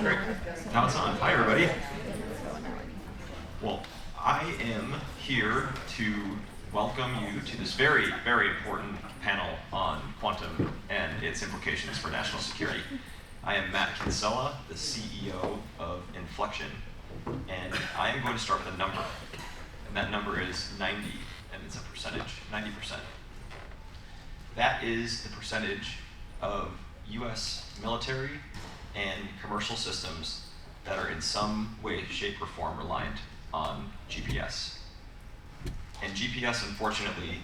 Great. Now it's on. Hi, everybody. Well, I am here to welcome you to this very, very important panel on quantum and its implications for national security. I am Matt Kinsella, the CEO of Inflection, and I am going to start with a number, and that number is 90, and it's a percentage, 90%. That is the percentage of US military and commercial systems that are in some way, shape, or form reliant on GPS. And GPS, unfortunately,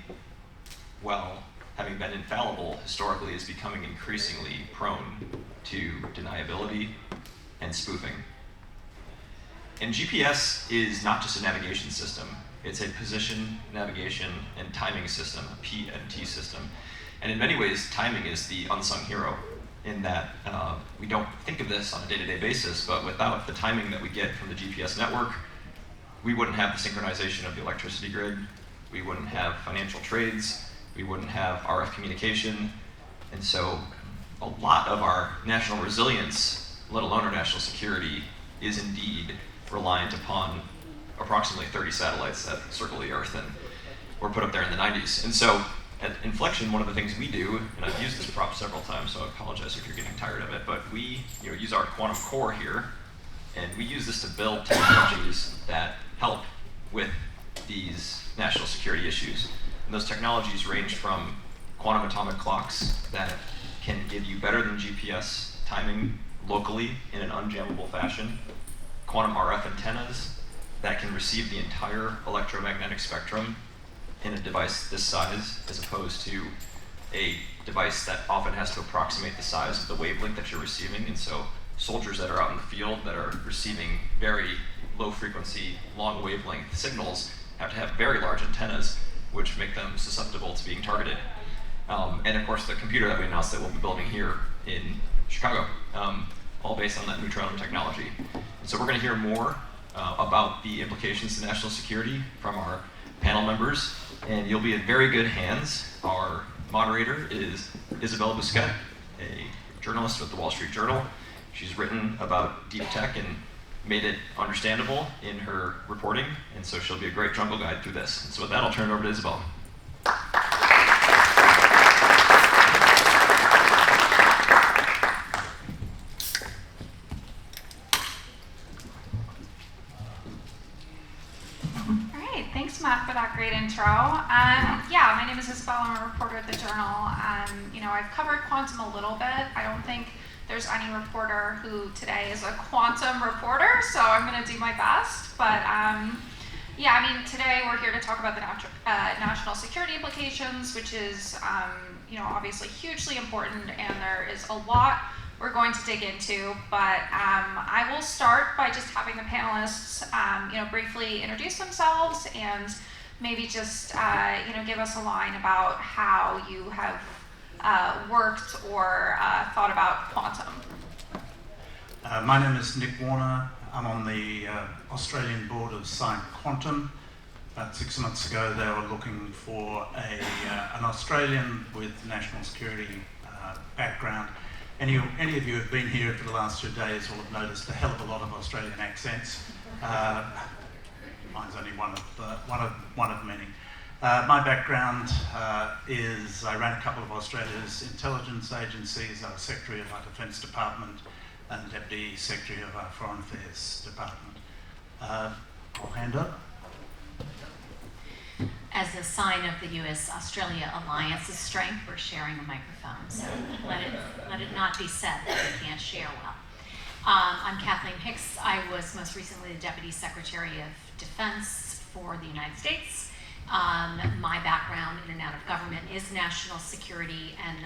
well, having been infallible historically, is becoming increasingly prone to deniability and spoofing. And GPS is not just a navigation system, it's a position, navigation, and timing system, a P&T system. And in many ways, timing is the unsung hero in that we don't think of this on a day-to-day basis, but without the timing that we get from the GPS network, we wouldn't have the synchronization of the electricity grid, we wouldn't have financial trades, we wouldn't have RF communication, and so a lot of our national resilience, let alone our national security, is indeed reliant upon approximately 30 satellites that circle the Earth and were put up there in the 90s. And so at Inflection, one of the things we do, and I've used this prop several times, so I apologize if you're getting tired of it, but we use our quantum core here, and we use this to build technologies that help with these national security issues. And those technologies range from quantum atomic clocks that can give you better than GPS timing locally in an unjammable fashion, quantum RF antennas that can receive the entire electromagnetic spectrum in a device this size, as opposed to a device that often has to approximate the size of the wavelength that you're receiving. And so soldiers that are out in the field that are receiving very low frequency, long wavelength signals have to have very large antennas, which make them susceptible to being targeted. And of course, the computer that we announced that we'll be building here in Chicago, all based on that neutron technology. And so we're going to hear more about the implications to national security from our panel members, and you'll be in very good hands. Our moderator is Isabelle Bousquette, a journalist with the Wall Street Journal. She's written about deep tech and made it understandable in her reporting, and so she'll be a great jungle guide through this. And so with that, I'll turn it over to Isabelle. Thanks, Matt, for that great intro. Yeah, my name is Isabelle. I'm a reporter at the Journal. I've covered quantum a little bit. I don't think there's any reporter who today is a quantum reporter, so I'm going to do my best. But today we're here to talk about the national security implications, which is, obviously hugely important, and there is a lot we're going to dig into, but I will start by just having the panelists, briefly introduce themselves and maybe just, give us a line about how you have worked or thought about quantum. My name is Nick Warner. I'm on the Australian board of Cyber Quantum. About 6 months ago, they were looking for an Australian with national security background. Any of you who've been here for the last 2 days will have noticed a hell of a lot of Australian accents. Mine's only one of many. My background is I ran a couple of Australia's intelligence agencies. I was Secretary of our Defence Department and Deputy Secretary of our Foreign Affairs Department. I'll hand up. As a sign of the US-Australia alliance's strength, we're sharing a microphone, so let it not be said that we can't share well. I'm Kathleen Hicks. I was most recently the Deputy Secretary of Defense for the United States. My background in and out of government is national security, and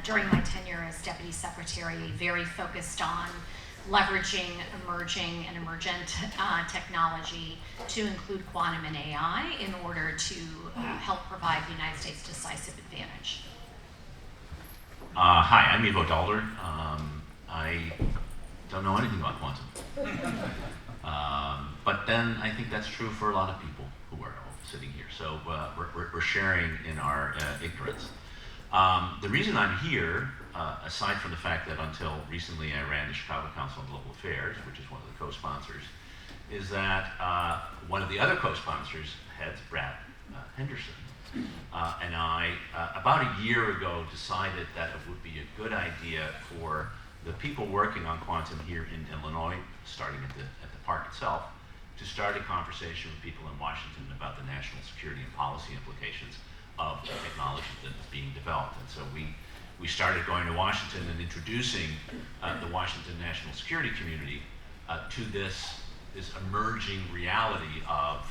during my tenure as Deputy Secretary, very focused on leveraging emerging and emergent technology to include quantum and AI in order to help provide the United States decisive advantage. Hi, I'm Daalder. I don't know anything about quantum. But then I think that's true for a lot of people who are sitting here. So we're sharing in our ignorance. The reason I'm here, aside from the fact that until recently I ran the Chicago Council on Global Affairs, which is one of the co-sponsors, is that one of the other co-sponsors, heads Brad Henderson, and I, about a year ago, decided that it would be a good idea for the people working on quantum here in Illinois, starting at the park itself, to start a conversation with people in Washington about the national security and policy implications of the technology that is being developed. And so we started going to Washington and introducing the Washington national security community to this emerging reality of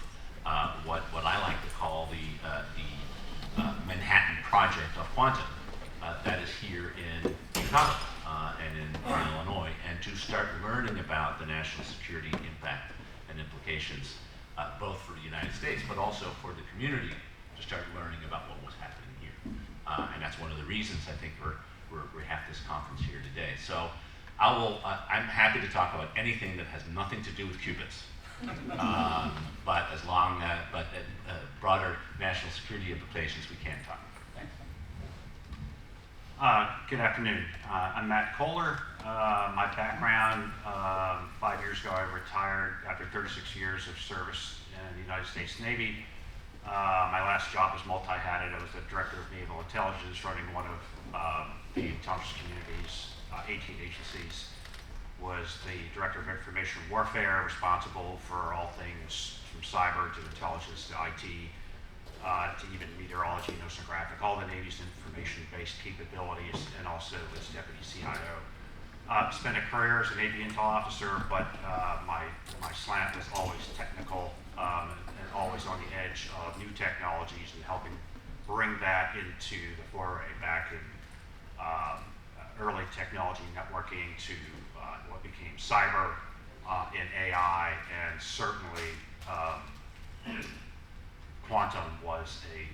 what I like to call the Manhattan Project of Quantum that is here in Chicago and in Illinois, and to start learning about the national security impact and implications both for the United States but also for the community, to start learning about what was happening here. And that's one of the reasons I think we have this conference here today. So I'm happy to talk about anything that has nothing to do with qubits. But as long as, broader national security implications, we can talk. Thanks. Good afternoon. I'm Matt Kohler. My background, 5 years ago, I retired after 36 years of service in the United States Navy. My last job was multi-hatted. I was the director of naval intelligence, running one of the intelligence community's 18 agencies. Was the director of information warfare, responsible for all things from cyber to intelligence to IT, to even meteorology and oceanographic, all the Navy's information-based capabilities, and also as deputy CIO. Spent a career as a Navy intel officer, but my slant was always technical and always on the edge of new technologies and helping bring that into the foray back in early technology networking to what became cyber and AI, and certainly quantum was an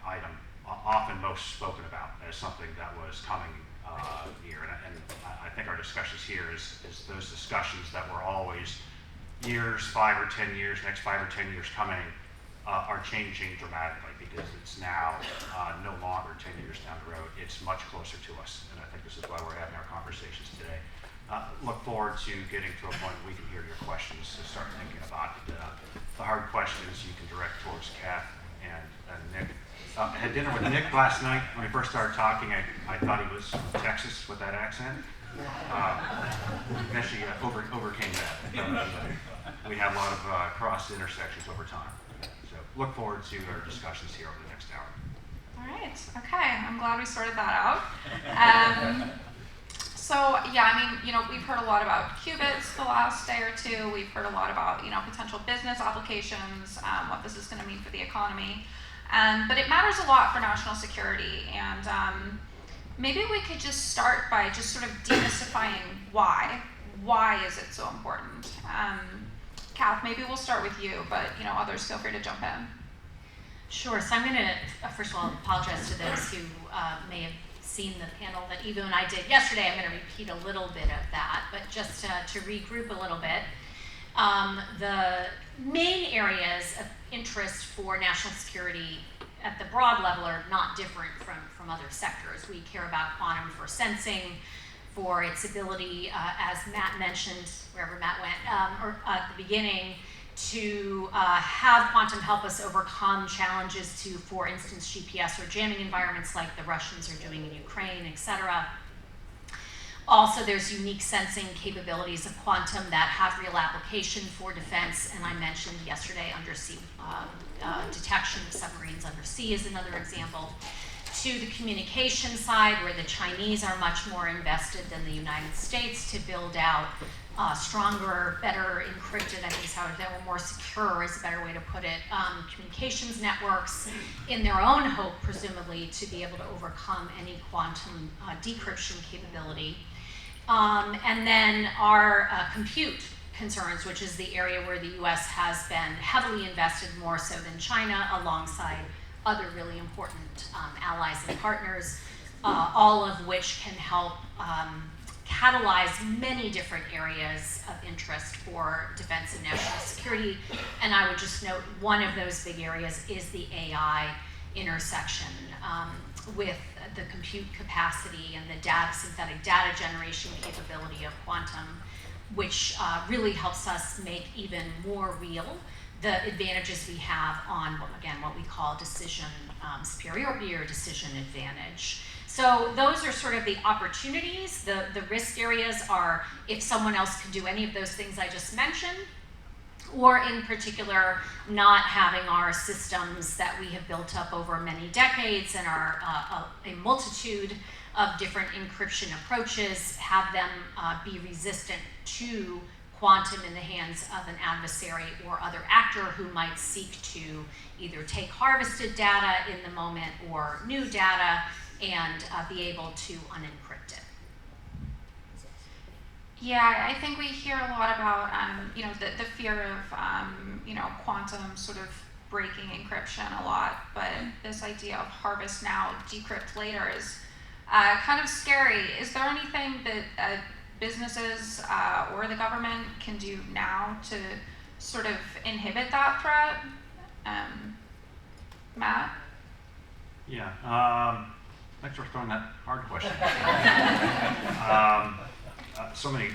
item often most spoken about as something that was coming near. And I think our discussions here is those discussions that were always years, 5 or 10 years, next 5 or 10 years coming, are changing dramatically, because it's now no longer 10 years down the road. It's much closer to us, and I think this is why we're having our conversations today. Look forward to getting to a point where we can hear your questions to start thinking about it. The hard questions you can direct towards Kath and Nick. I had dinner with Nick last night. When we first started talking, I thought he was from Texas with that accent. Eventually overcame that. We have a lot of cross intersections over time. So look forward to our discussions here over the next hour. All right. Okay. I'm glad we sorted that out. So yeah, I mean, we've heard a lot about qubits the last day or two. We've heard a lot about, potential business applications, what this is going to mean for the economy. But it matters a lot for national security. And maybe we could just start by just sort of demystifying why. Why is it so important? Kath, maybe we'll start with you, but others feel free to jump in. Sure. So I'm going to, first of all, apologize to those who may have seen the panel that Eva and I did yesterday. I'm going to repeat a little bit of that, but just to regroup a little bit. The main areas of interest for national security at the broad level are not different from other sectors. We care about quantum for sensing, for its ability, as Matt mentioned, wherever Matt went, or at the beginning, to have quantum help us overcome challenges to, for instance, GPS or jamming environments like the Russians are doing in Ukraine, etc. Also, there's unique sensing capabilities of quantum that have real application for defense, and I mentioned yesterday undersea detection of submarines undersea is another example. To the communication side, where the Chinese are much more invested than the United States to build out stronger, better encrypted, I think is how that were more secure is a better way to put it, communications networks in their own hope, presumably, to be able to overcome any quantum decryption capability. And then our compute concerns, which is the area where the US has been heavily invested, more so than China, alongside other really important allies and partners, all of which can help catalyze many different areas of interest for defense and national security. And I would just note one of those big areas is the AI intersection with the compute capacity and the synthetic data generation capability of quantum, which really helps us make even more real the advantages we have on, what we call decision superiority or decision advantage. So those are sort of the opportunities. The risk areas are if someone else can do any of those things I just mentioned, or in particular, not having our systems that we have built up over many decades and are a multitude of different encryption approaches, have them be resistant to quantum in the hands of an adversary or other actor who might seek to either take harvested data in the moment or new data and be able to unencrypt it. Yeah, I think we hear a lot about, the fear of, quantum sort of breaking encryption a lot, but this idea of harvest now, decrypt later is kind of scary. Is there anything that businesses or the government can do now to sort of inhibit that threat? Matt? Yeah, thanks for throwing that hard question. So many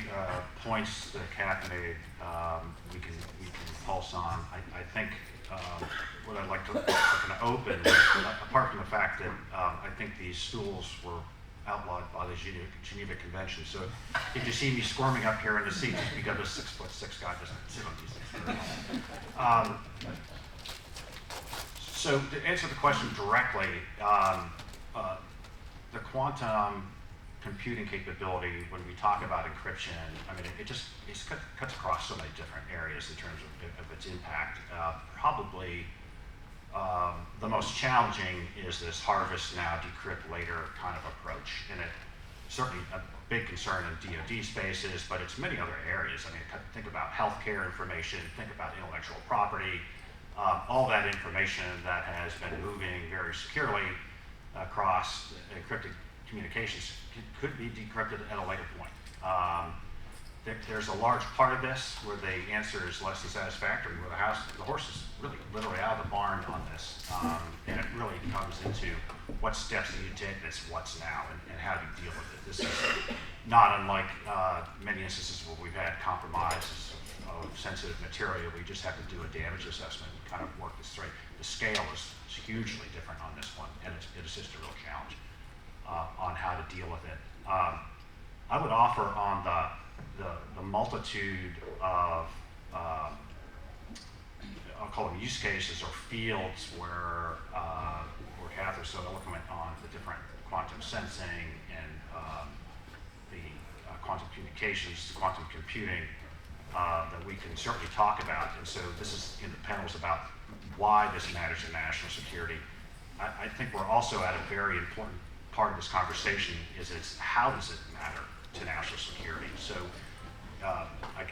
points that Kath made we can pulse on. I think what I'd like to kind of open, apart from the fact that I think these stools were outlawed by the Geneva Convention. So if you see me squirming up here in the seat, it's because a 6'6" guy doesn't sit on these things. So to answer the question directly, the quantum computing capability, when we talk about encryption, I mean, it cuts across so many different areas in terms of its impact. Probably the most challenging is this harvest now, decrypt later kind of approach. And it's certainly a big concern in DoD spaces, but it's many other areas. I mean, think about healthcare information, think about intellectual property, all that information that has been moving very securely across encrypted communications could be decrypted at a later point. There's a large part of this where the answer is less than satisfactory, where the horse is really literally out of the barn on this. And it really comes into what steps do you take, this what's now, and how do you deal with it. This is not unlike many instances where we've had compromises of sensitive material. We just have to do a damage assessment and kind of work this through. The scale is hugely different on this one, and it is just a real challenge on how to deal with it. I would offer on the multitude of, I'll call them use cases or fields where Kath was so eloquent on the different quantum sensing and the quantum communications, quantum computing, that we can certainly talk about. And so this is in the panels about why this matters to national security. I think we're also at a very important part of this conversation is how does it matter to national security? So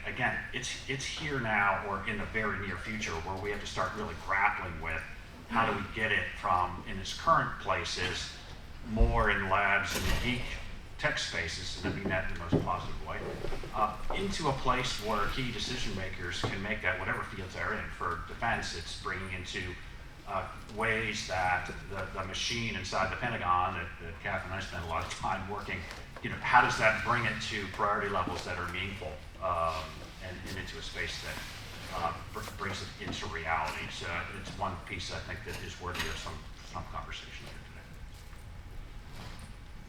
again, it's here now or in the very near future where we have to start really grappling with how do we get it from in its current places more in labs and geek tech spaces, and I mean that in the most positive way, into a place where key decision makers can make that whatever fields they're in. For defense, it's bringing into ways that the machine inside the Pentagon that Kath and I spend a lot of time working, how does that bring it to priority levels that are meaningful and into a space that brings it into reality. So it's one piece I think that is worthy of some conversation here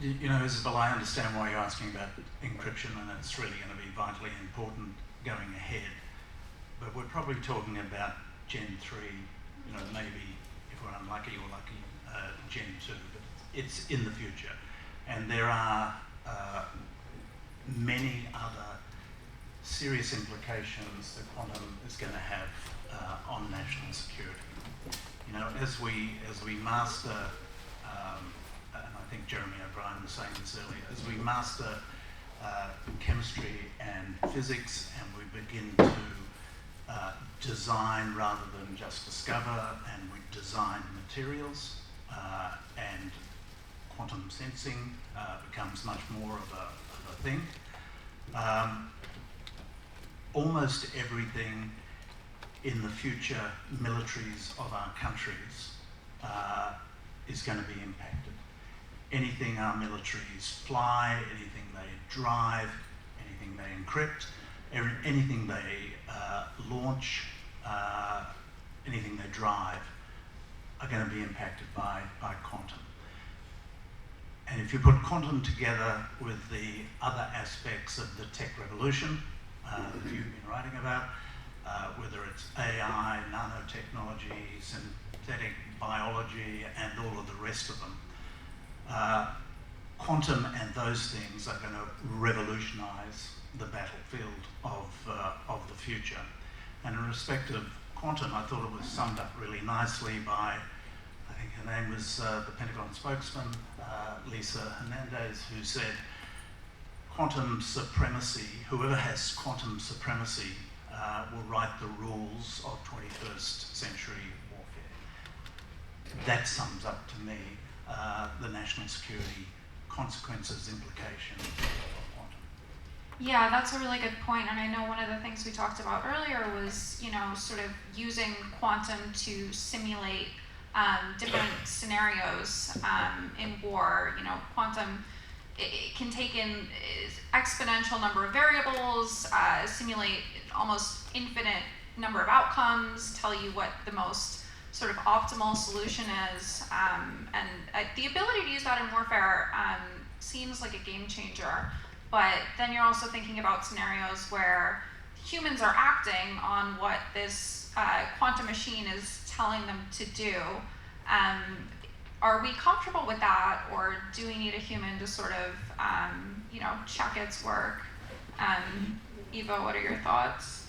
today. Isabelle, I understand why you're asking about encryption, and it's really going to be vitally important going ahead. But we're probably talking about Gen 3, maybe if we're unlucky or lucky, Gen 2, but it's in the future. And there are many other serious implications that quantum is going to have on national security. As we master, and I think Jeremy O'Brien was saying this earlier, as we master chemistry and physics, and we begin to design rather than just discover, and we design materials, and quantum sensing becomes much more of a thing. Almost everything in the future militaries of our countries is going to be impacted. Anything our militaries fly, anything they drive, anything they encrypt, anything they launch, anything they drive are going to be impacted by quantum. And if you put quantum together with the other aspects of the tech revolution that you've been writing about, whether it's AI, nanotechnology, synthetic biology, and all of the rest of them, quantum and those things are going to revolutionize the battlefield of the future. And in respect of quantum, I thought it was summed up really nicely by, I think her name was the Pentagon spokesman, Lisa Hernandez, who said, quantum supremacy, whoever has quantum supremacy will write the rules of 21st century warfare. That sums up to me the national security consequences, implications of quantum. Yeah, that's a really good point. And I know one of the things we talked about earlier was, sort of using quantum to simulate different scenarios in war. Quantum, it can take in exponential number of variables, simulate almost infinite number of outcomes, tell you what the most sort of optimal solution is. And the ability to use that in warfare seems like a game changer. But then you're also thinking about scenarios where humans are acting on what this quantum machine is telling them to do. Are we comfortable with that, or do we need a human to sort of, check its work? Eva, what are your thoughts?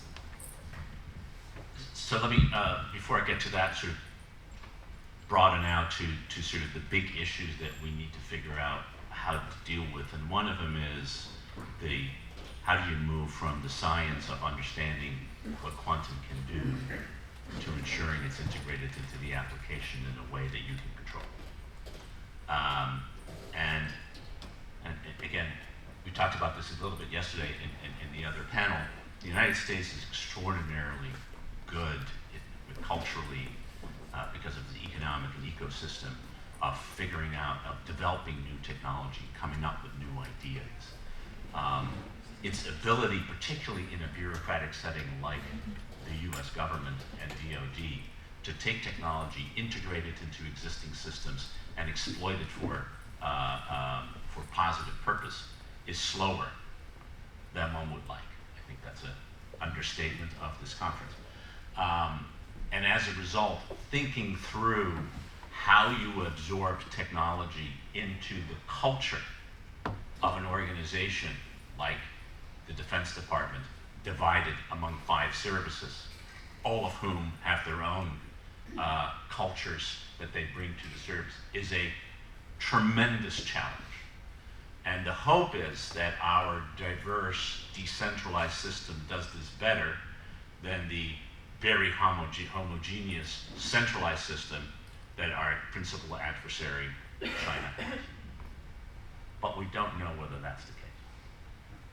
So let me, before I get to that, sort of broaden out to sort of the big issues that we need to figure out how to deal with. And one of them is how do you move from the science of understanding what quantum can do to ensuring it's integrated into the application in a way that you can control. And again, we talked about this a little bit yesterday in the other panel. The United States is extraordinarily good culturally because of the economic and ecosystem of figuring out, of developing new technology, coming up with new ideas. Its ability, particularly in a bureaucratic setting like the US government and DoD, to take technology, integrate it into existing systems, and exploit it for positive purpose is slower than one would like. I think that's an understatement of this conference. And as a result, thinking through how you absorb technology into the culture of an organization like the Defense Department, divided among 5 services, all of whom have their own cultures that they bring to the service, is a tremendous challenge. And the hope is that our diverse, decentralized system does this better than the very homogeneous, centralized system that our principal adversary, China, has. But we don't know whether that's the case.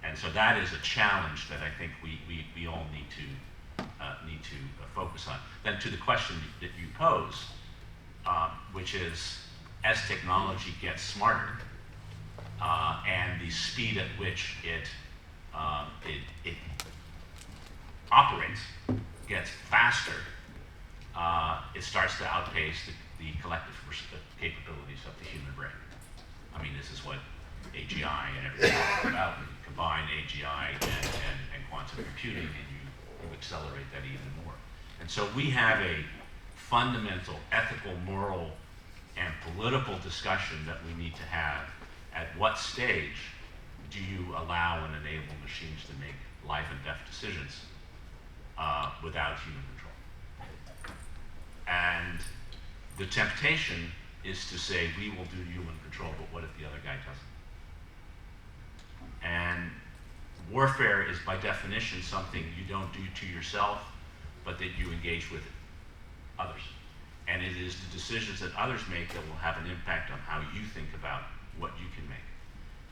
And so that is a challenge that I think we all need to focus on. Then to the question that you pose, which is, as technology gets smarter, and the speed at which it operates gets faster, it starts to outpace the collective capabilities of the human brain. I mean, this is what AGI and everything is about. When you combine AGI and quantum computing, and you accelerate that even more. And so we have a fundamental ethical, moral, and political discussion that we need to have. At what stage do you allow and enable machines to make life and death decisions without human control? And the temptation is to say, we will do human control, but what if the other guy doesn't? And warfare is by definition something you don't do to yourself, but that you engage with others. And it is the decisions that others make that will have an impact on how you think about what you can make.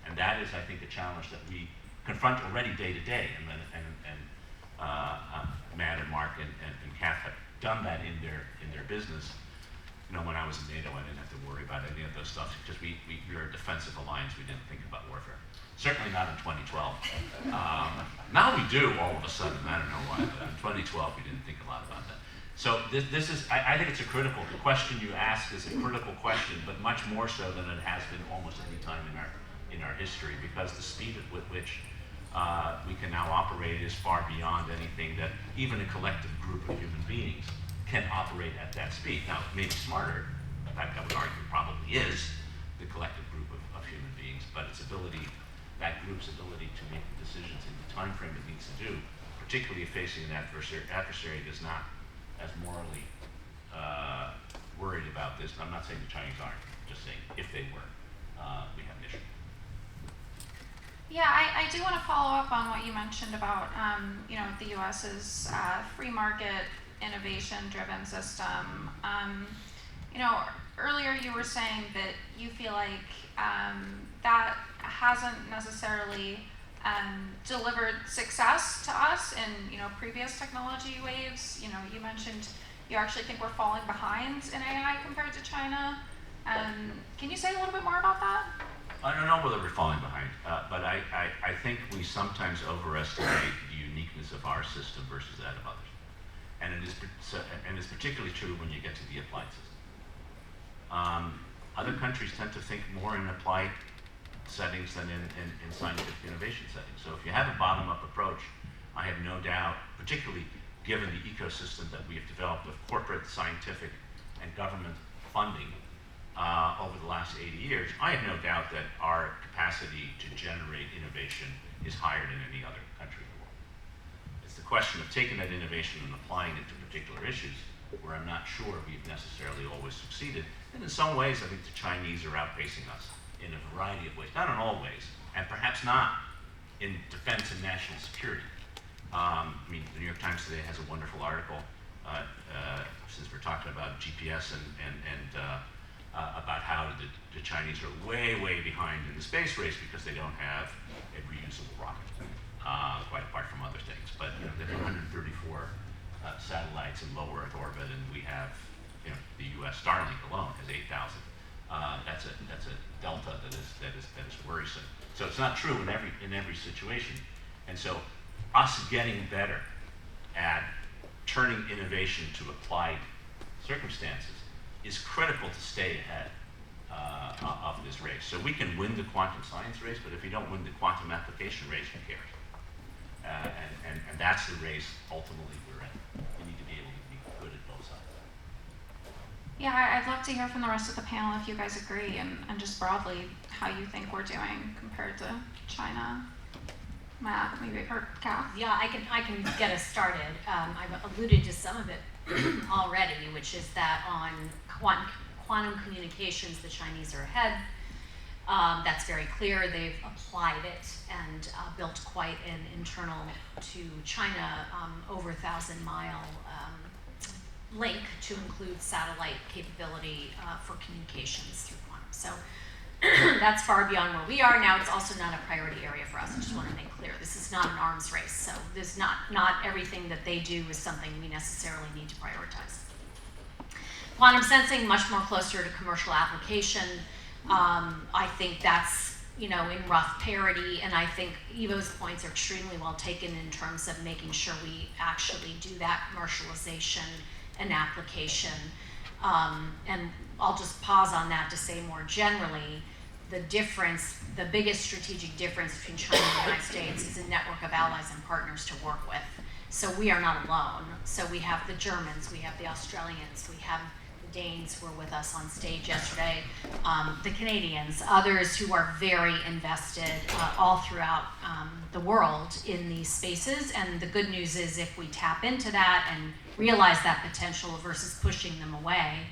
And that is, I think, a challenge that we confront already day to day. And Matt and Mark and Kath have done that in their business. when I was in NATO, I didn't have to worry about any of those stuff because we're a defensive alliance. We didn't think about warfare. Certainly not in 2012. Now we do all of a sudden. I don't know why, but in 2012 we didn't think a lot about that. So this is, I think it's a critical, the question you ask is a critical question, but much more so than it has been almost any time in our history, because the speed with which we can now operate is far beyond anything that even a collective group of human beings can operate at that speed. Now, it may be smarter, in fact, I would argue it probably is the collective group of human beings, but its ability, that group's ability to make the decisions in the time frame it needs to do, particularly if facing an adversary that is not as morally worried about this. And I'm not saying the Chinese aren't, just saying if they were, we have an issue. Yeah, I do want to follow up on what you mentioned about the U.S.'s free market innovation-driven system. Earlier you were saying that you feel like that hasn't necessarily delivered success to us in previous technology waves. You mentioned you actually think we're falling behind in AI compared to China. Can you say a little bit more about that? I don't know whether we're falling behind, but I think we sometimes overestimate the uniqueness of our system versus that of others. And it's particularly true when you get to the applied system. Other countries tend to think more in applied settings than in scientific innovation settings. So if you have a bottom-up approach, I have no doubt, particularly given the ecosystem that we have developed of corporate, scientific, and government funding over the last 80 years, I have no doubt that our capacity to generate innovation is higher than any other country in the world. It's the question of taking that innovation and applying it to particular issues where I'm not sure we've necessarily always succeeded. And in some ways, I think the Chinese are outpacing us in a variety of ways, not in all ways, and perhaps not in defense and national security. The New York Times today has a wonderful article, since we're talking about GPS and about how the Chinese are way, way behind in the space race because they don't have a reusable rocket, quite apart from other things. But they have 134 satellites in low Earth orbit, and we have, the U.S. Starlink alone has 8,000. That's a delta that is worrisome. So it's not true in every situation, and so us getting better at turning innovation to applied circumstances is critical to stay ahead of this race. So we can win the quantum science race, but if we don't win the quantum application race, who cares? And that's the race ultimately we're in. We need to be able to be good at both sides. Yeah, I'd love to hear from the rest of the panel if you guys agree, and just broadly how you think we're doing compared to China. Matt, maybe, or Kath? Yeah, I can get us started. I've alluded to some of it already, which is that on quantum communications, the Chinese are ahead. That's very clear. They've applied it and built quite an internal to China over 1,000-mile link to include satellite capability for communications through quantum. So that's far beyond where we are now. It's also not a priority area for us. I just want to make clear this is not an arms race. So there's not everything that they do is something we necessarily need to prioritize. Quantum sensing, much more closer to commercial application. I think that's in rough parity, and I think Ivo's points are extremely well taken in terms of making sure we actually do that commercialization and application. And I'll just pause on that to say more generally, the biggest strategic difference between China and the United States is a network of allies and partners to work with. So we are not alone. So we have the Germans, we have the Australians, we have the Danes who were with us on stage yesterday, the Canadians, others who are very invested all throughout the world in these spaces. And the good news is if we tap into that and realize that potential versus pushing them away,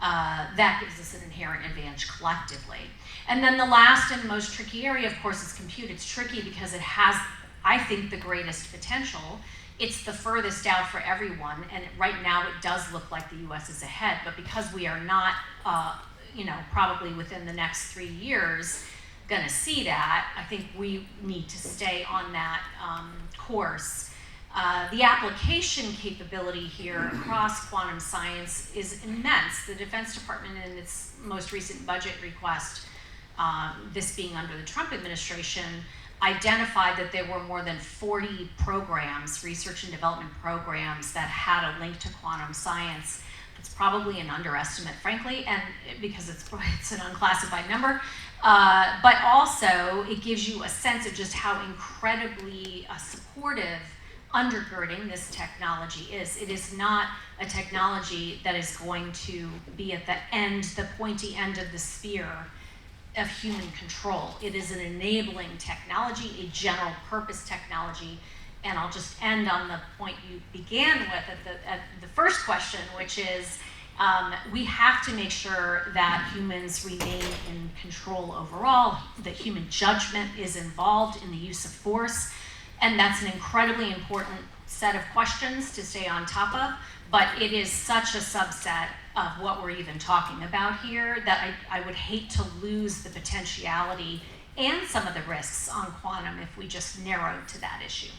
that gives us an inherent advantage collectively. And then the last and most tricky area, of course, is compute. It's tricky because it has, I think, the greatest potential. It's the furthest out for everyone, and right now it does look like the U.S. is ahead, but because we are not, probably within the next 3 years gonna see that, I think we need to stay on that course The application capability here across quantum science is immense. The Defense Department, in its most recent budget request, this being under the Trump administration, identified that there were more than 40 programs, research and development programs, that had a link to quantum science. It's probably an underestimate, frankly, and because it's an unclassified number, but also it gives you a sense of just how incredibly supportive undergirding this technology is. It is not a technology that is going to be at the end, the pointy end of the spear of human control. It is an enabling technology, a general purpose technology. And I'll just end on the point you began with at the first question, which is we have to make sure that humans remain in control overall, that human judgment is involved in the use of force. And that's an incredibly important set of questions to stay on top of, but it is such a subset of what we're even talking about here that I would hate to lose the potentiality and some of the risks on quantum if we just narrowed to that issue.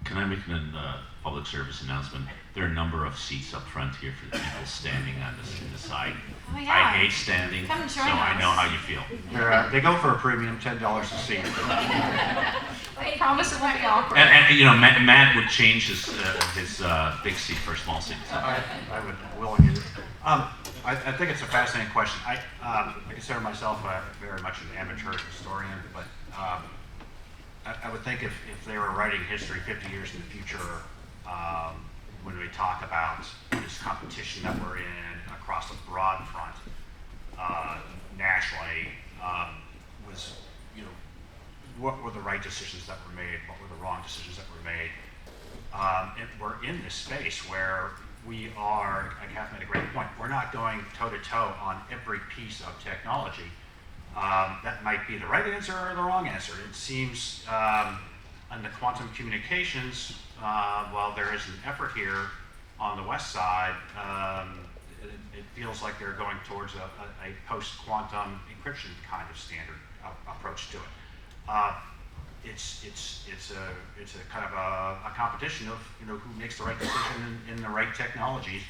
Can I make a public service announcement? There are a number of seats up front here for the people standing on the side. Oh, yeah. I hate standing, Come so join I us. know how you feel. They go for a premium, $10 a seat. I promise it won't be awkward. And you know, Matt would change his big seat for a small seat. So. I would willingly. I think it's a fascinating question. I consider myself very much an amateur historian, but I would think if they were writing history 50 years in the future, when we talk about this competition that we're in across a broad front, nationally, was, you know, what were the right decisions that were made, what were the wrong decisions that were made. And we're in this space where we are, Kath made a great point, we're not going toe-to-toe on every piece of technology. That might be the right answer or the wrong answer. It seems on the quantum communications, while there is an effort here on the west side, it feels like they're going towards a post-quantum encryption kind of standard approach to it. It's a kind of a competition of, you know, who makes the right decision in the right technologies.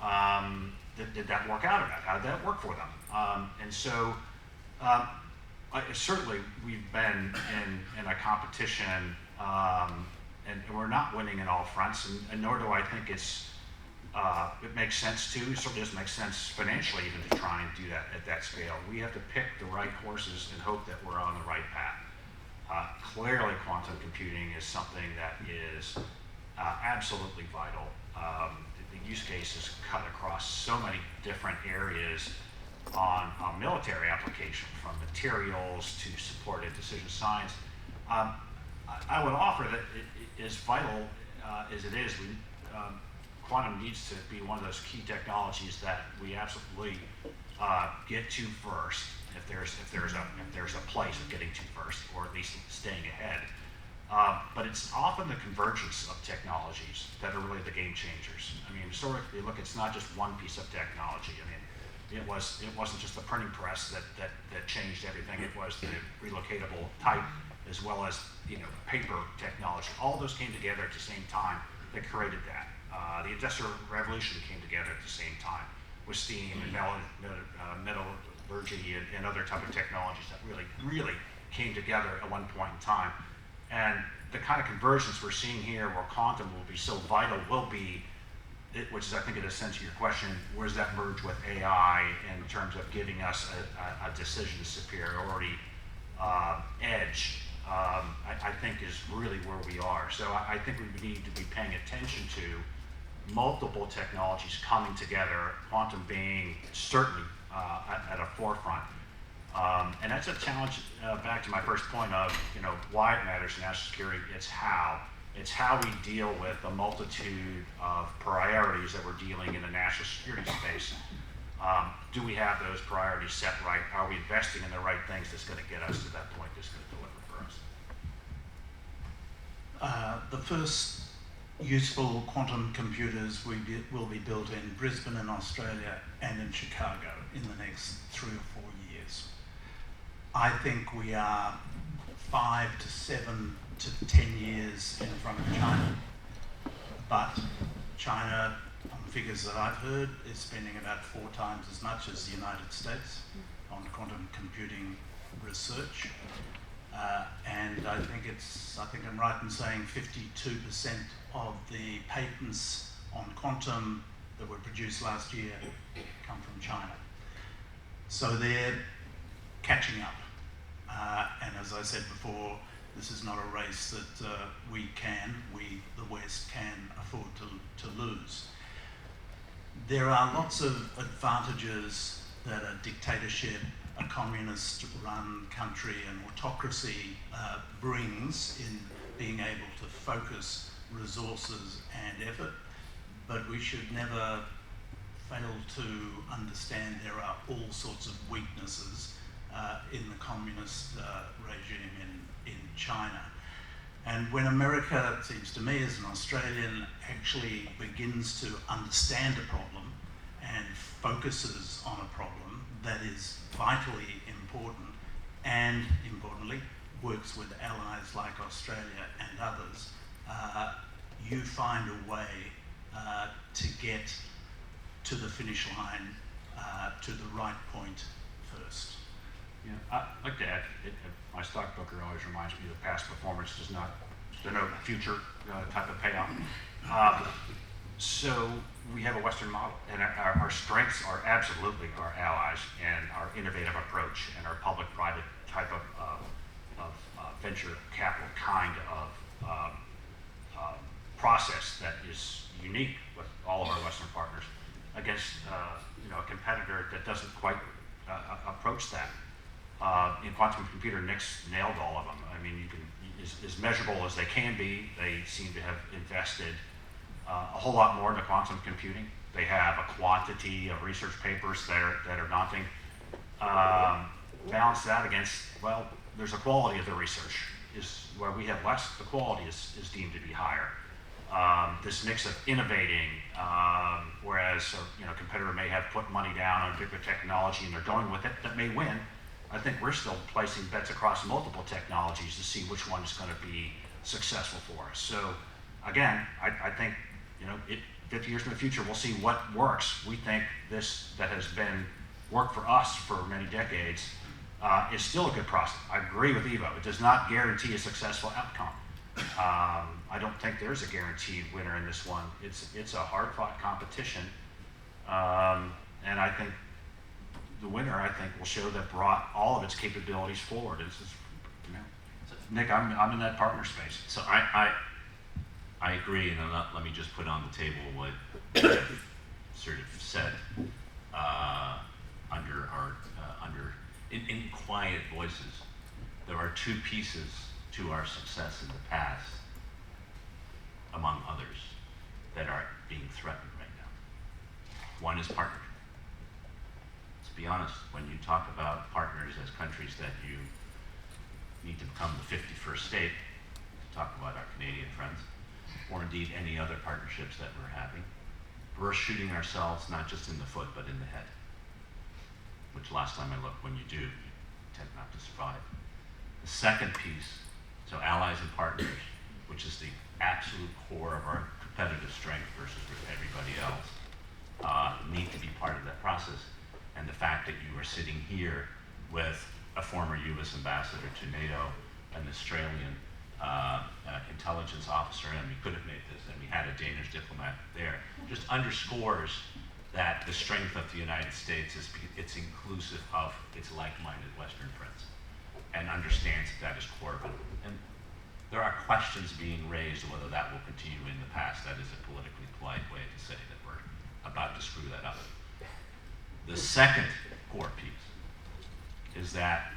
Did that work out or not? How did that work for them? And so certainly we've been in a competition, and we're not winning in all fronts, and nor do I think it makes sense to. It certainly doesn't make sense financially even to try and do that at that scale. We have to pick the right horses and hope that we're on the right path. Clearly, quantum computing is something that is absolutely vital. The use case is cut across so many different areas on military application, from materials to supported decision science. I would offer that it is vital as it is. Quantum needs to be one of those key technologies that we absolutely get to first, if there's a place of getting to first, or at least staying ahead. But it's often the convergence of technologies that are really the game changers. I mean, historically, look, it's not just one piece of technology. I mean, it wasn't just the printing press that changed everything. It was the relocatable type, as well as, you know, paper technology. All those came together at the same time that created that. The Industrial Revolution came together at the same time with steam and metallurgy and other type of technologies that really came together at one point in time. And the kind of convergence we're seeing here, where quantum will be so vital, will be, which is, I think, in a sense of your question, where does that merge with AI in terms of giving us a decision superiority edge, I think is really where we are. So I think we need to be paying attention to multiple technologies coming together, quantum being certainly at a forefront. And that's a challenge, back to my first point of, you know, why it matters in national security. It's how. It's how we deal with the multitude of priorities that we're dealing in the national security space. Do we have those priorities set right? Are we investing in the right things that's going to get us to that point that's going to deliver for us? The first useful quantum computers will be built in Brisbane in Australia and in Chicago in the next 3 or 4 years. I think we are 5 to 7 to 10 years in front of China. But China, on figures that I've heard, is spending about 4 times as much as the United States on quantum computing research. And I think I'm right in saying 52% of the patents on quantum that were produced last year come from China. So they're catching up. And as I said before, this is not a race that we, the West, can afford to lose. There are lots of advantages that a dictatorship, a communist-run country, and autocracy brings in being able to focus resources and effort, but we should never fail to understand there are all sorts of weaknesses in the communist regime in China. And when America, it seems to me as an Australian, actually begins to understand a problem and focuses on a problem that is vitally important, and importantly works with allies like Australia and others, you find a way to get to the finish line, to the right point first. Yeah, I'd like to add, my stockbroker always reminds me that past performance does not denote future type of payoff. So we have a Western model, and our strengths are absolutely our allies and our innovative approach and our public-private type of venture capital kind of process that is unique with all of our Western partners against a competitor that doesn't quite approach that. In quantum computer, Nick's nailed all of them. I mean, as measurable as they can be, they seem to have invested a whole lot more into quantum computing. They have a quantity of research papers that are daunting. Balance that against, well, there's a quality of the research. Is where we have less, the quality is deemed to be higher. This mix of innovating, whereas a competitor may have put money down on a particular technology and they're going with it, that may win. I think we're still placing bets across multiple technologies to see which one is going to be successful for us. So again, I think 50 years in the future, we'll see what works. We think this that has been worked for us for many decades is still a good process. I agree with Ivo. It does not guarantee a successful outcome. I don't think there's a guaranteed winner in this one. It's a hard-fought competition, and I think the winner, will show that brought all of its capabilities forward. Nick, I'm in that partner space. So I agree, and let me just put on the table what I've sort of said in quiet voices. There are 2 pieces to our success in the past, among others, that are being threatened right now. One is partnership. Let's be honest, when you talk about partners as countries that you need to become the 51st state, to talk about our Canadian friends, or indeed any other partnerships that we're having, we're shooting ourselves not just in the foot, but in the head. Which last time I looked, when you do, you tend not to survive. The second piece, so allies and partners, which is the absolute core of our competitive strength versus everybody else, need to be part of that process. And the fact that you are sitting here with a former U.S. ambassador to NATO, an Australian intelligence officer, and we could have made this, and we had a Danish diplomat there, just underscores that the strength of the United States is it's inclusive of its like-minded Western friends, and understands that is core of it. And there are questions being raised whether that will continue in the past. That is a politically polite way to say that we're about to screw that up. The second core piece is that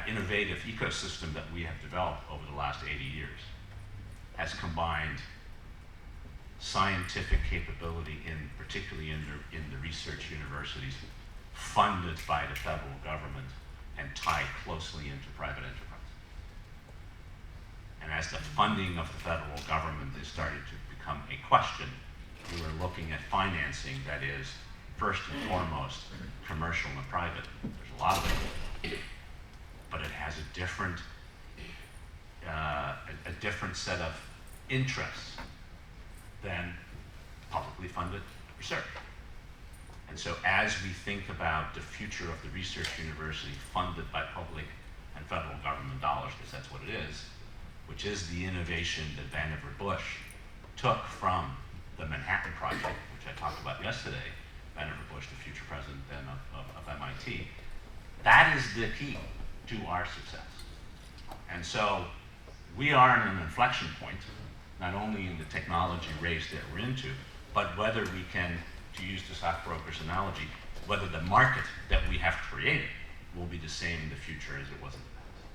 innovative ecosystem that we have developed over the last 80 years has combined scientific capability, particularly in the research universities, funded by the federal government and tied closely into private enterprise. And as the funding of the federal government is starting to become a question, we are looking at financing that is, first and foremost, commercial and private. There's a lot of it, but it has a different a different set of interests than publicly funded research. And so as we think about the future of the research university funded by public and federal government dollars, because that's what it is, which is the innovation that Vannevar Bush took from the Manhattan Project, which I talked about yesterday, Vannevar Bush, the future president then of MIT, that is the key to our success. And so we are in an inflection point, not only in the technology race that we're into, but whether we can, to use the stockbroker's analogy, whether the market that we have created will be the same in the future as it was in the past.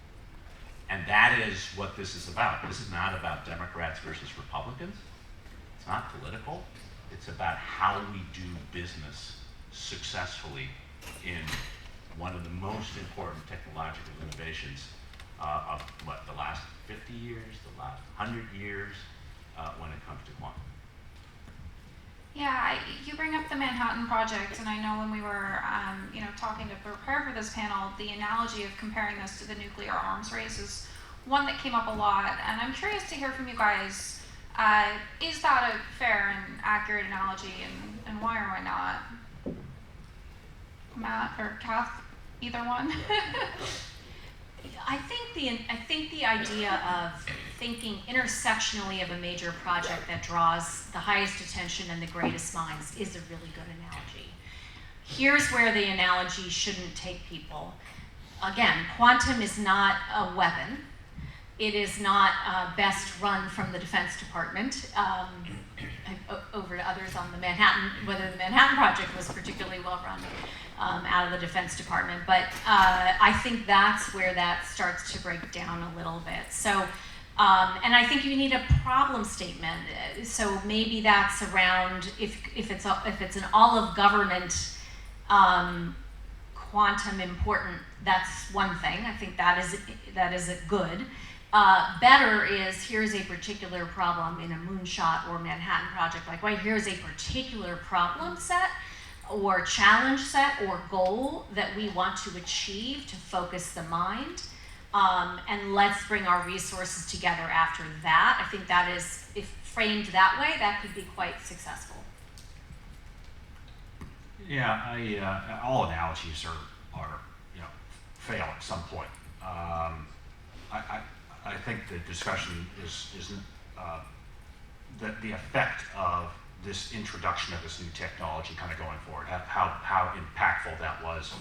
And that is what this is about. This is not about Democrats versus Republicans. It's not political. It's about how we do business successfully in one of the most important technological innovations of the last 50 years, the last 100 years, when it comes to quantum. Yeah, you bring up the Manhattan Project, and I know when we were, talking to prepare for this panel, the analogy of comparing this to the nuclear arms race is one that came up a lot, and I'm curious to hear from you guys. Is that a fair and accurate analogy, and why or why not? Matt or Kath, either one? I think the idea of thinking intersectionally of a major project that draws the highest attention and the greatest minds is a really good analogy. Here's where the analogy shouldn't take people. Again, quantum is not a weapon. It is not best run from the Defense Department over to others on the Manhattan, whether the Manhattan Project was particularly well run out of the Defense Department. But I think that's where that starts to break down a little bit. So, and I think you need a problem statement. So maybe that's around if it's an all of government quantum important, that's one thing. I think that is a good. Better is here's a particular problem in a moonshot or Manhattan Project, like, well, here's a particular problem set or challenge set or goal that we want to achieve to focus the mind, and let's bring our resources together after that. I think that is, if framed that way, that could be quite successful. Yeah, all analogies are fail at some point. I think the discussion is the effect of this introduction of this new technology kind of going forward, how impactful that was.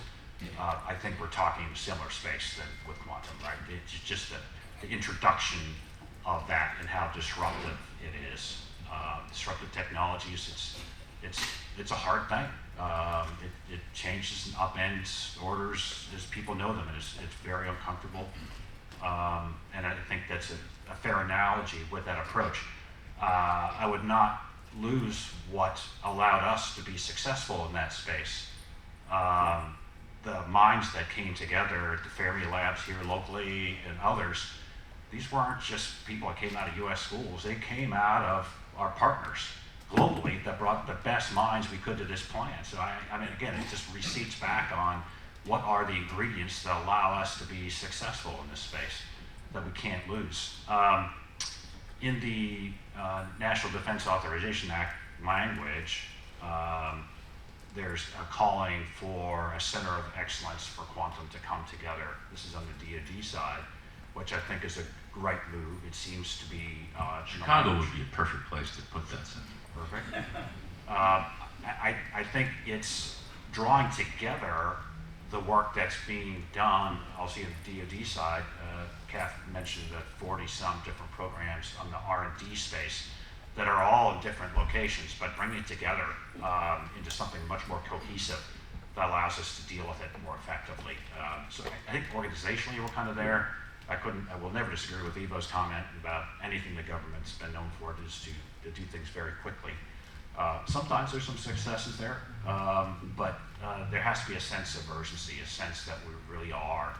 I think we're talking similar space than with quantum, right? It's just the introduction of that and how disruptive it is. Disruptive technologies, it's a hard thing. It changes and upends orders as people know them, and it's very uncomfortable. And I think that's a fair analogy with that approach. I would not lose what allowed us to be successful in that space. The minds that came together at the Fermi Labs here locally and others, these weren't just people that came out of US schools, they came out of our partners globally that brought the best minds we could to this plan. So I mean, again, it just receipts back on what are the ingredients that allow us to be successful in this space that we can't lose. In the National Defense Authorization Act language, there's a calling for a center of excellence for quantum to come together. This is on the DoD side, which I think is a great move. It seems to be Chicago would be a perfect place to put that center. Perfect. I think it's drawing together the work that's being done, also on the DoD side. Kath mentioned the 40-some different programs on the R&D space that are all in different locations, but bringing it together into something much more cohesive that allows us to deal with it more effectively. So I think organizationally we're kind of there. I will never disagree with Ivo's comment about anything the government's been known for is to do things very quickly. Sometimes there's some successes there, but there has to be a sense of urgency, a sense that we really are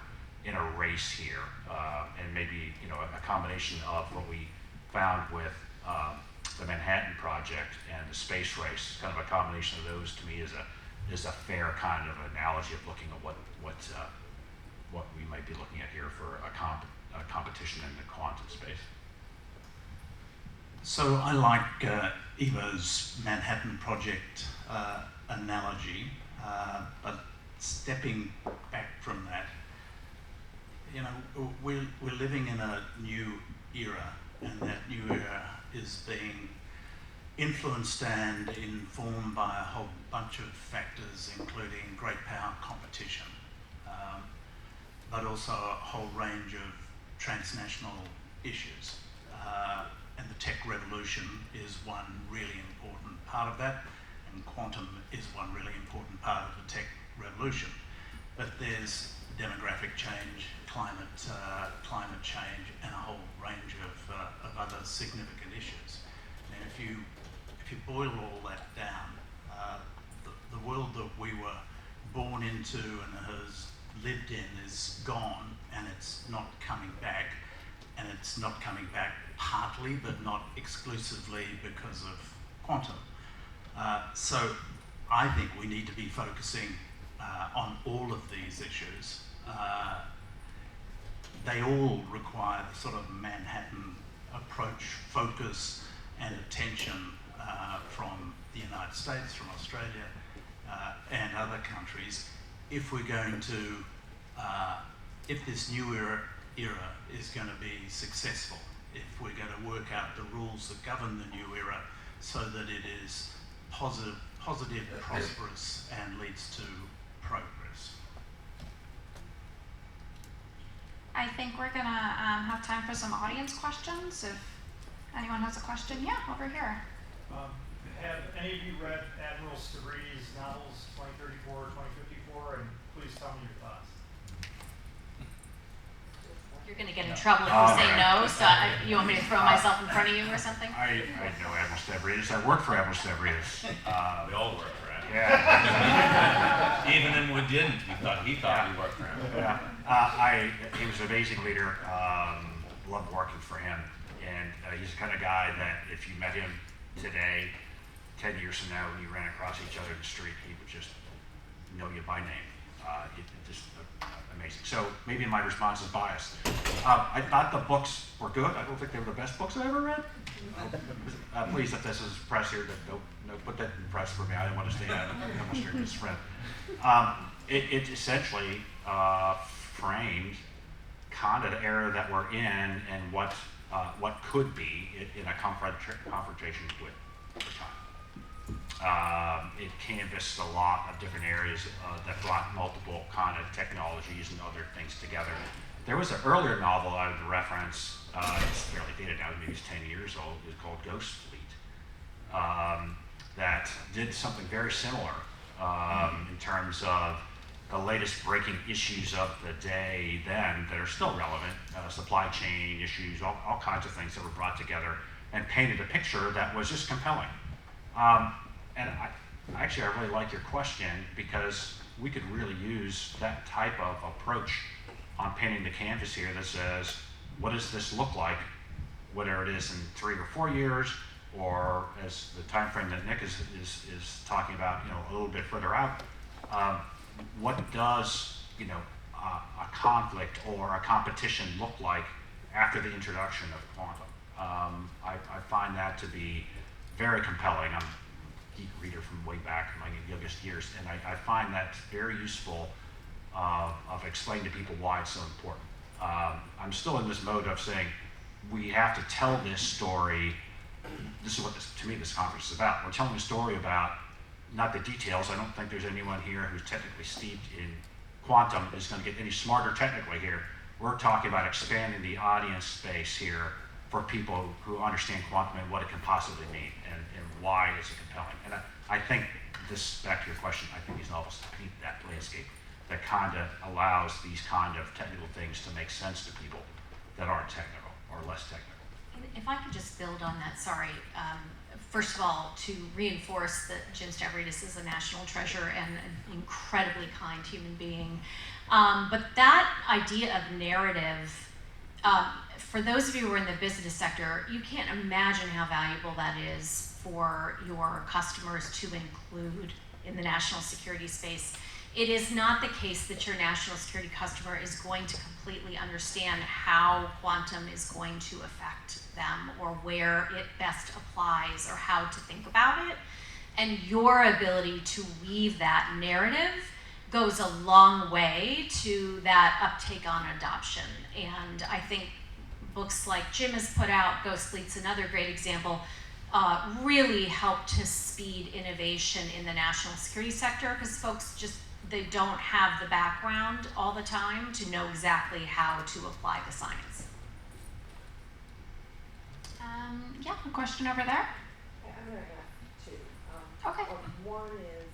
in a race here, and maybe a combination of what we found with the Manhattan Project and the space race. Kind of a combination of those to me is a fair kind of analogy of looking at what we might be looking at here for a competition in the quantum space. So I like Eva's Manhattan Project analogy, but stepping back from that, you know, we're living in a new era, and that new era is being influenced and informed by a whole bunch of factors, including great power competition, but also a whole range of transnational issues. And the tech revolution is one really important part of that, and quantum is one really important part of the tech revolution. But there's demographic change, climate change, and a whole range of other significant issues. And if you boil all that down, the world that we were born into and has lived in is gone, and it's not coming back. And it's not coming back partly, but not exclusively, because of quantum. So I think we need to be focusing on all of these issues. They all require the sort of Manhattan approach, focus, and attention from the United States, from Australia, and other countries, if we're going to, if this new era is going to be successful, if we're going to work out the rules that govern the new era so that it is positive, prosperous, and leads to progress. I think we're gonna have time for some audience questions. If anyone has a question, yeah, over here. Have any of you read Admiral Stavridis' novels 2034, 2054? And please tell me your thoughts. You're going to get in trouble if you say no, so you want me to throw myself in front of you or something? I know Admiral Stavridis. I worked for Admiral Stavridis. We all work for him. Yeah. Even when we didn't, he thought we worked for him. Yeah. He was an amazing leader. Loved working for him. And he's the kind of guy that if you met him today, 10 years from now, when you ran across each other in the street, he would just know you by name. Just amazing. So maybe my response is biased. I thought the books were good. I don't think they were the best books I ever read. Please, if this is press here, don't put that in press for me. I didn't want to stay out of the strictest friend. It essentially framed kind of the era that we're in and what could be in a confrontation with time. It canvassed a lot of different areas that brought multiple kind of technologies and other things together. There was an earlier novel I would reference, it's fairly dated now, maybe it's 10 years old, it's called Ghost Fleet, that did something very similar in terms of the latest breaking issues of the day then that are still relevant, supply chain issues, all kinds of things that were brought together and painted a picture that was just compelling. And I really like your question, because we could really use that type of approach on painting the canvas here that says, what does this look like, whether it is in 3 or 4 years, or as the time frame that Nick is talking about, a little bit further out. What does a conflict or a competition look like after the introduction of quantum? I find that to be very compelling. I'm a geek reader from way back in my youngest years, and I find that very useful of explaining to people why it's so important. I'm still in this mode of saying we have to tell this story. This is what to me this conference is about. We're telling a story about not the details. I don't think there's anyone here who's technically steeped in quantum is going to get any smarter technically here. We're talking about expanding the audience space here for people who understand quantum and what it can possibly mean and why it's compelling. And I think this, back to your question, I think these novels paint that landscape that kind of allows these kind of technical things to make sense to people that aren't technical or less technical. If I could just build on that, sorry. First of all, to reinforce that Jim Stavridis is a national treasure and an incredibly kind human being. But that idea of narrative, for those of you who are in the business sector, you can't imagine how valuable that is for your customers to include in the national security space. It is not the case that your national security customer is going to completely understand how quantum is going to affect them or where it best applies or how to think about it. And your ability to weave that narrative goes a long way to that uptake on adoption. And I think books like Jim has put out, Ghost Fleet's another great example, really help to speed innovation in the national security sector, because folks just, they don't have the background all the time to know exactly how to apply the science. Yeah, a question over there? I'm going to ask two. Okay. One is,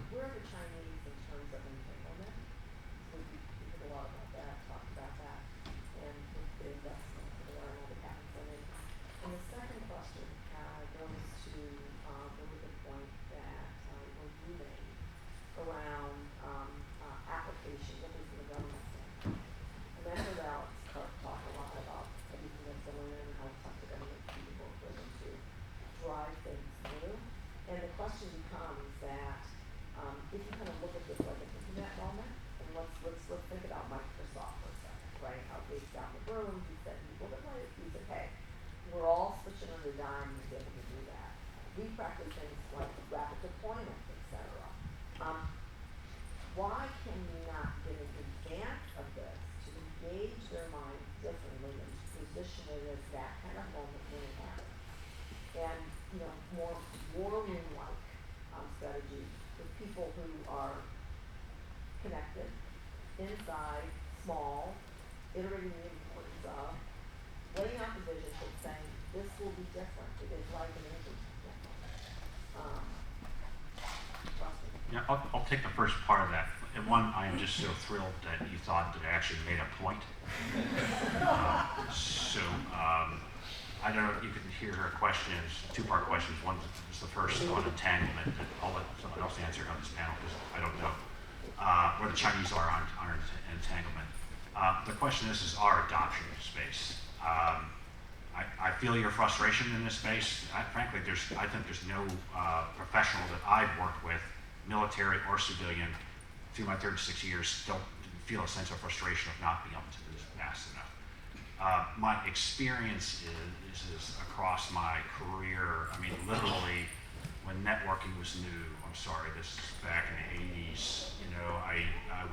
where are the Chinese in terms of entanglement? We heard a lot about that, talked about that, and the investment to learn all the patents in it. And the second question goes to the good point that you made around application, at least in the government standpoint. And I heard Alex talk a lot about everything that's going on and how tough the government people are willing to drive things through. And the question becomes that if you kind of look at this like an internet moment, and let's think about Microsoft for a second, right? How Gates got in the room, he said, well, he said, hey, we're all switching on the dime and be able to do that. We practice things like rapid deployment, etc. Why can we not get in advance of this to engage their minds differently and to position it as that kind of moment when it happens? And, more war room-like strategies with people who are connected, inside, small, iterating the importance of, laying out the vision, but saying, this will be different. It is like an internet. Yeah, I'll take the first part of that. And one, I am just so thrilled that you thought that I actually made a point. I don't know if you can hear her questions, two-part questions. One is the first on entanglement that I'll let someone else answer on this panel because I don't know where the Chinese are on entanglement. The question is our adoption space. I feel your frustration in this space. Frankly, I think there's no professional that I've worked with, military or civilian, through my 36 years, don't feel a sense of frustration of not being able to do this fast enough. My experience is across my career. I mean, literally, when networking was new, I'm sorry, this is back in the 80s, I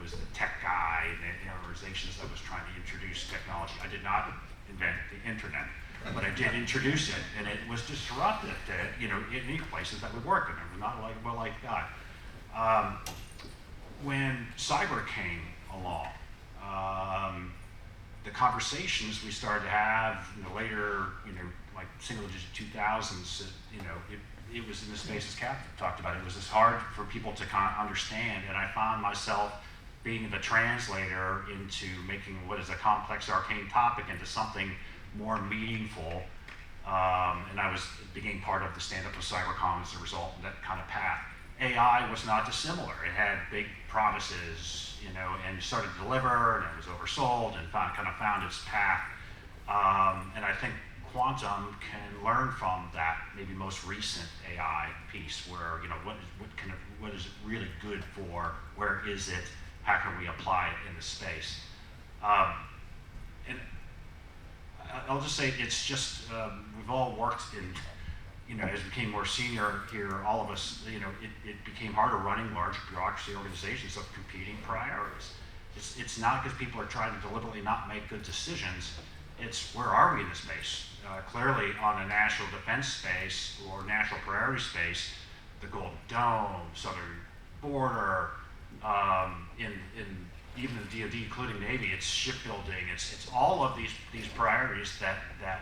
was the tech guy in the organizations that was trying to introduce technology. I did not invent the internet, but I did introduce it, and it was disruptive to, in any places that would work, and it was not like God. When cyber came along, the conversations we started to have in the later, like single-digit 2000s, it was in the space as Kath talked about. It was just hard for people to kind of understand, and I found myself being the translator into making what is a complex, arcane topic into something more meaningful. And I became part of the stand-up of CyberCom as a result of that kind of path. AI was not dissimilar. It had big promises, and started to deliver, and it was oversold, and kind of found its path. And I think quantum can learn from that maybe most recent AI piece, where what is it really good for? Where is it? How can we apply it in the space? And I'll just say it's just we've all worked in. As we became more senior here, all of us, it became harder running large bureaucracy organizations of competing priorities. It's not because people are trying to deliberately not make good decisions. It's where are we in the space? Clearly, on the national defense space or national priority space, the Golden Dome, southern border, in even the DoD, including Navy, it's shipbuilding. It's all of these priorities that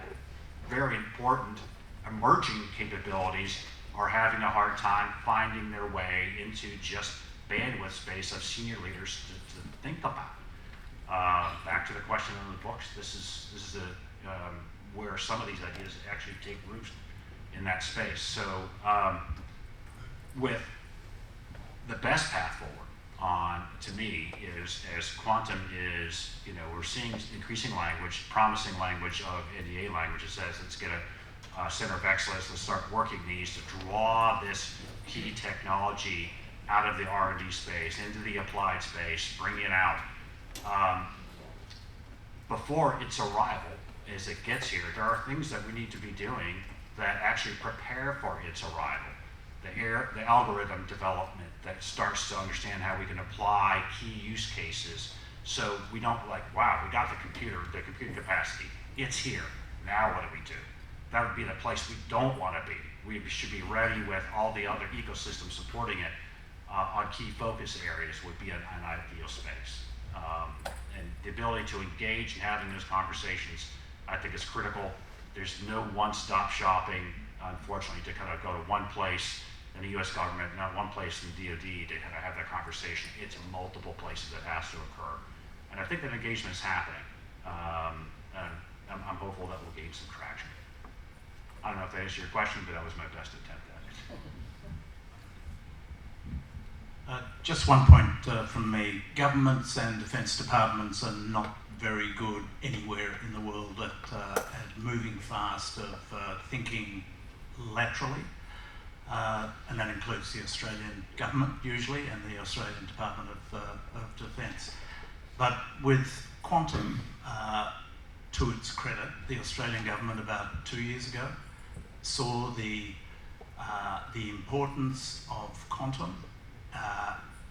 very important emerging capabilities are having a hard time finding their way into just bandwidth space of senior leaders to think about. Back to the question on the books, this is where some of these ideas actually take root in that space. So with the best path forward to me is, as quantum is, we're seeing increasing language, promising language of NDA language that says let's get a center of excellence, let's start working these to draw this key technology out of the R&D space into the applied space, bringing it out. Before its arrival, as it gets here, there are things that we need to be doing that actually prepare for its arrival. The algorithm development that starts to understand how we can apply key use cases, so we don't like, wow, we got the computer capacity, it's here, now what do we do? That would be the place we don't want to be. We should be ready with all the other ecosystems supporting it on key focus areas would be an ideal space. And the ability to engage in having those conversations, I think, is critical. There's no one-stop shopping, unfortunately, to kind of go to one place in the U.S. government, not one place in the DoD to kind of have that conversation. It's multiple places that has to occur. And I think that engagement is happening. And I'm hopeful that we'll gain some traction. I don't know if that answered your question, but that was my best attempt at it. Just one point from me. Governments and defence departments are not very good anywhere in the world at moving fast, of thinking laterally. And that includes the Australian government usually and the Australian Department of Defence. But with quantum, to its credit, the Australian government about 2 years ago saw the importance of quantum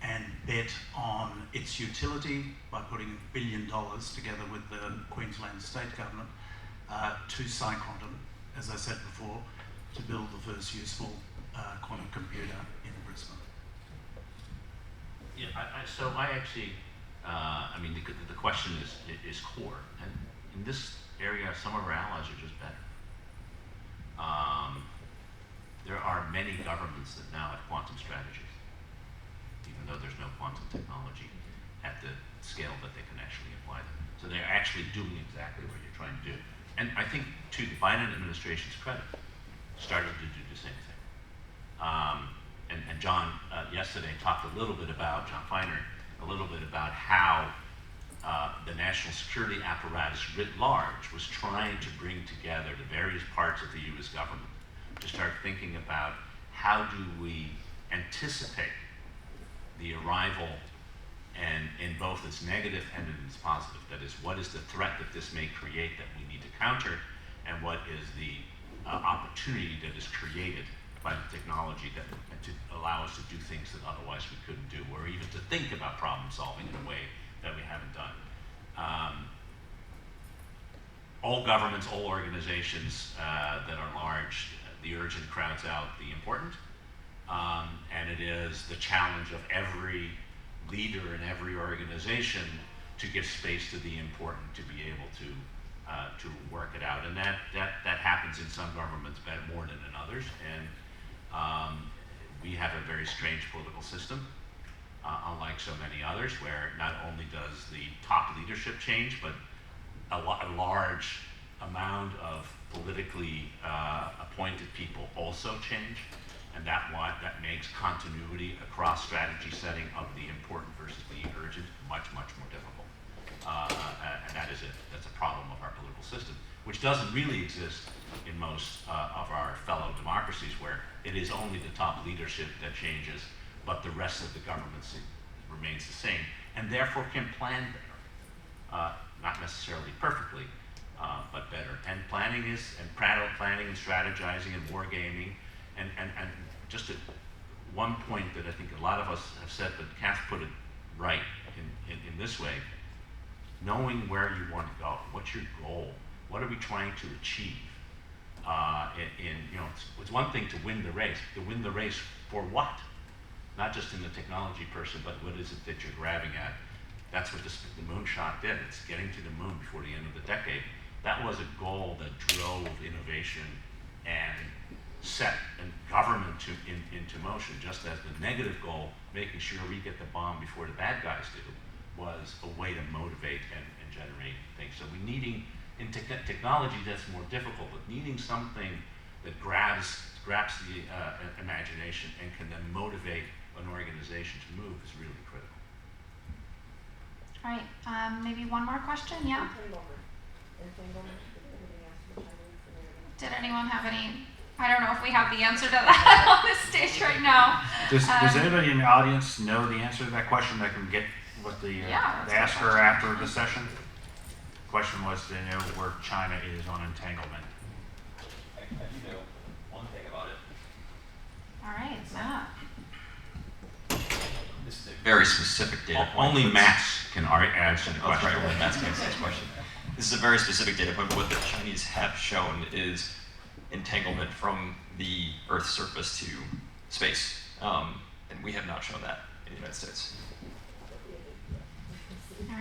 and bet on its utility by putting $1 billion together with the Queensland State Government to PsyQuantum, as I said before, to build the first useful quantum computer in Brisbane. Yeah, so I actually, I mean, the question is core, and in this area, some of our allies are just better. There are many governments that now have quantum strategies, even though there's no quantum technology at the scale that they can actually apply them. So they're actually doing exactly what you're trying to do. And I think, to the Biden administration's credit, started to do the same thing. And John yesterday talked a little bit about, John Feiner, a little bit about how the national security apparatus writ large was trying to bring together the various parts of the U.S. government to start thinking about how do we anticipate the arrival and in both its negative and in its positive. That is, what is the threat that this may create that we need to counter, and what is the opportunity that is created by the technology that to allow us to do things that otherwise we couldn't do, or even to think about problem solving in a way that we haven't done. All governments, all organizations that are large, the urgent crowds out the important, and it is the challenge of every leader in every organization to give space to the important, to be able to work it out. And that happens in some governments better, more than in others. And we have a very strange political system, unlike so many others, where not only does the top leadership change, but a large amount of politically appointed people also change. And that makes continuity across strategy setting of the important versus the urgent much, much more difficult. And that's a problem of our political system, which doesn't really exist in most of our fellow democracies, where it is only the top leadership that changes, but the rest of the government remains the same, and therefore can plan better. Not necessarily perfectly, but better. And planning and strategizing and wargaming, and just one point that I think a lot of us have said, but Kath put it right in this way: knowing where you want to go, what's your goal, what are we trying to achieve? It's one thing to win the race. To win the race for what? Not just in the technology person, but what is it that you're grabbing at? That's what the moonshot did. It's getting to the moon before the end of the decade. That was a goal that drove innovation and set government into motion, just as the negative goal, making sure we get the bomb before the bad guys do, was a way to motivate and generate things. So we're needing, in technology that's more difficult, but needing something that grabs the imagination and can then motivate an organization to move is really critical. All right, maybe one more question, yeah? Did anyone have any I don't know if we have the answer to that on this stage right now. Does anybody in the audience know the answer to that question that can get what the asker after the session? The question was to know where China is on entanglement. I do know one thing about it. All right, Matt. This is a very specific data point. Only Max can answer the That's question. right, only Matt's can answer this question. This is a very specific data point, but what the Chinese have shown is entanglement from the Earth's surface to space. And we have not shown that in the United States.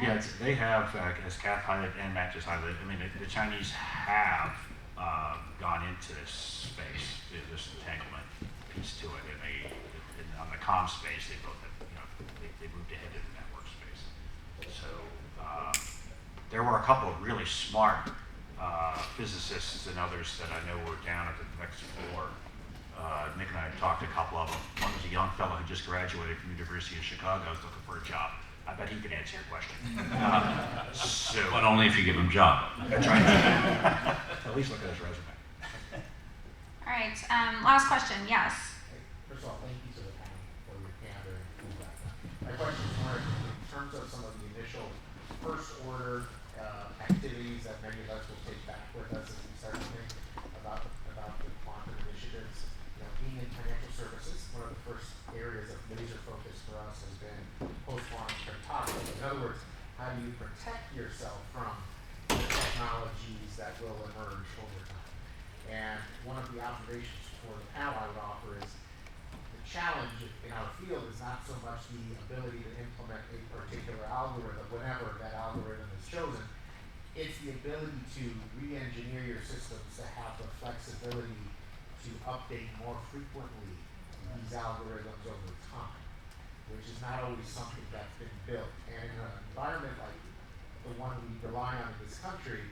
Yeah, they have, as Kath highlighted and Matt just highlighted, I mean, the Chinese have gone into this space, this entanglement piece to it, and on the comm space, they both have, they moved ahead to the network space. So there were a couple of really smart physicists and others that I know were down at the next floor. Nick and I had talked to a couple of them. One was a young fellow who just graduated from the University of Chicago, was looking for a job. I bet he could answer your question. But only if you give him a job. That's right. At least look at his resume. All right, last question, yes. First of all, thank you to the panel for your candor and feedback. My question is more in terms of some of the initial first order activities that many of us will take back with us as we start to think about the quantum initiatives. Being in financial services, one of the first areas of laser focus for us has been post-quantum cryptography. In other words, how do you protect yourself from the technologies that will emerge over time? And one of the observations for the panel I would offer is the challenge in our field is not so much the ability to implement a particular algorithm, whenever that algorithm is chosen. It's the ability to re-engineer your systems to have the flexibility to update more frequently these algorithms over time, which is not always something that's been built. And in an environment like the one we rely on in this country,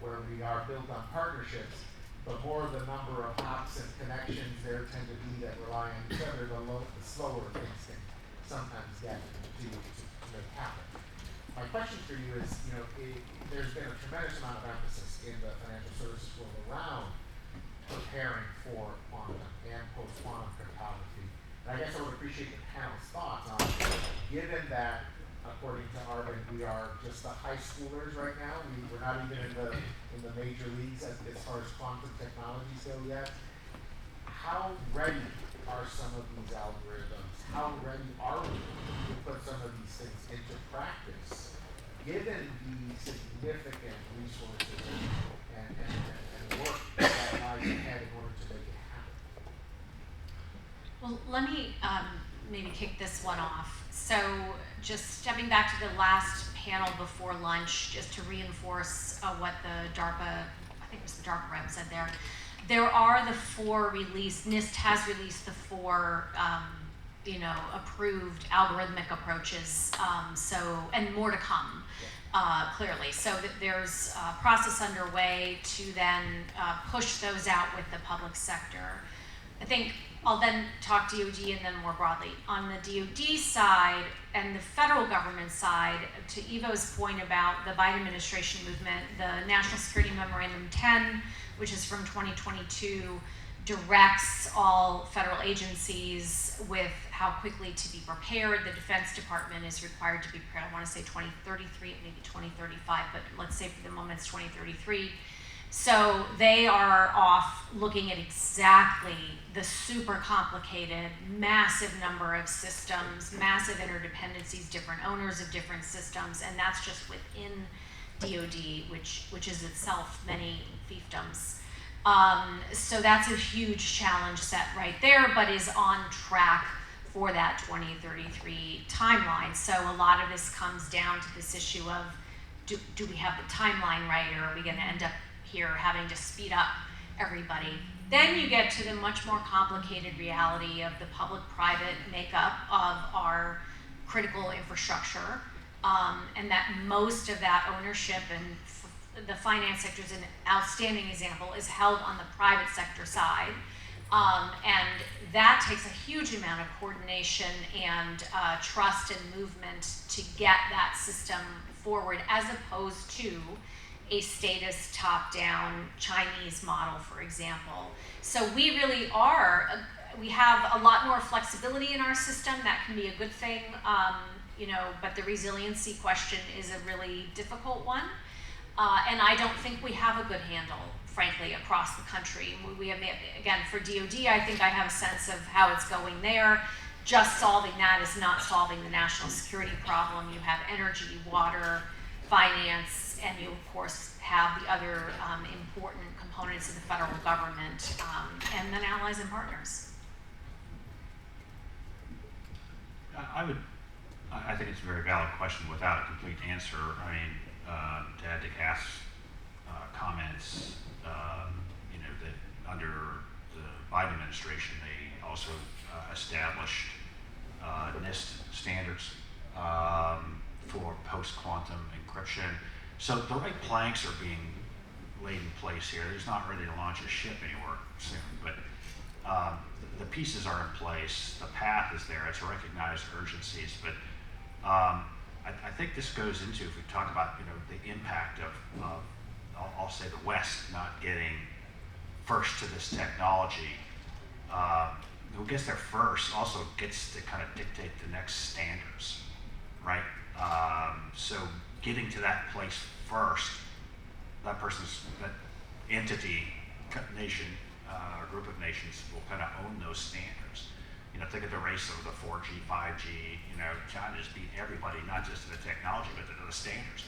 where we are built on partnerships, the more the number of hops and connections there tend to be that rely on each other, the slower things can sometimes get to make happen. My question for you is, there's been a tremendous amount of emphasis in the financial services world around preparing for quantum and post-quantum cryptography. And I guess I would appreciate the panel's thoughts on, given that, according to Arvin, we are just the high schoolers right now. We're not even in the major leagues as far as quantum technologies go yet. How ready are some of these algorithms? How ready are we to put some of these things into practice, given the significant resources and work that lies ahead in order to make it happen? Well, let me maybe kick this one off. So just stepping back to the last panel before lunch, just to reinforce what the DARPA, I think it was the DARPA rep said there. There are the four released, NIST has released the four approved algorithmic approaches, and more to come. Clearly. So that there's a process underway to then push those out with the public sector. I think I'll then talk DoD and then more broadly. On the DoD side and the federal government side, to Ivo's point about the Biden administration movement, the National Security Memorandum 10, which is from 2022, directs all federal agencies with how quickly to be prepared. The Defense Department is required to be prepared, I want to say 2033, maybe 2035, but let's say for the moment it's 2033. So they are off looking at exactly the super complicated, massive number of systems, massive interdependencies, different owners of different systems, and that's just within DoD, which is itself many fiefdoms. So that's a huge challenge set right there, but is on track for that 2033 timeline. So a lot of this comes down to this issue of, do we have the timeline right, or are we going to end up here having to speed up everybody? Then you get to the much more complicated reality of the public-private makeup of our critical infrastructure, and that most of that ownership, and the finance sector is an outstanding example, is held on the private sector side. And that takes a huge amount of coordination and trust and movement to get that system forward, as opposed to a status top-down Chinese model, for example. So we really are, we have a lot more flexibility in our system. That can be a good thing, you know, but the resiliency question is a really difficult one. And I don't think we have a good handle, frankly, across the country. We have, again, for DoD, I think I have a sense of how it's going there. Just solving that is not solving the national security problem. You have energy, water, finance, and you, of course, have the other important components of the federal government, and then allies and partners. I think it's a very valid question without a complete answer. I mean, to add to Kath's comments, you know, that under the Biden administration, they also established NIST standards for post-quantum encryption. So the right planks are being laid in place here. He's not ready to launch a ship anywhere soon, but the pieces are in place. The path is there. It's recognized urgencies, but I think this goes into, if we talk about, you know, the impact of I'll say the West not getting first to this technology. Who gets there first also gets to kind of dictate the next standards, right? So getting to that place first, that entity, nation, or group of nations will kind of own those standards. You know, think of the race over the 4G, 5G, you know, China just beat everybody, not just in the technology, but in the standards.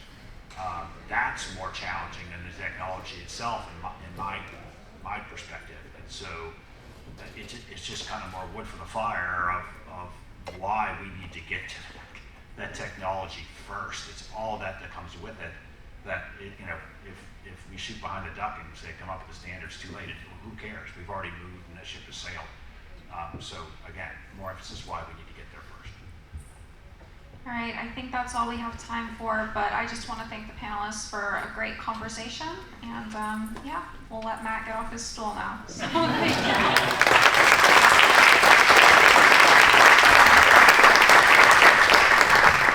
That's more challenging than the technology itself in my perspective. And so it's just kind of more wood for the fire of why we need to get to that technology first. It's all that comes with it. That you know, if we shoot behind the duck and say come up with the standards too late, who cares? We've already moved and that ship has sailed. So again, more emphasis why we need to get there first. All right, I think that's all we have time for, but I just want to thank the panelists for a great conversation, and yeah, we'll let Matt get off his stool now. So thank you.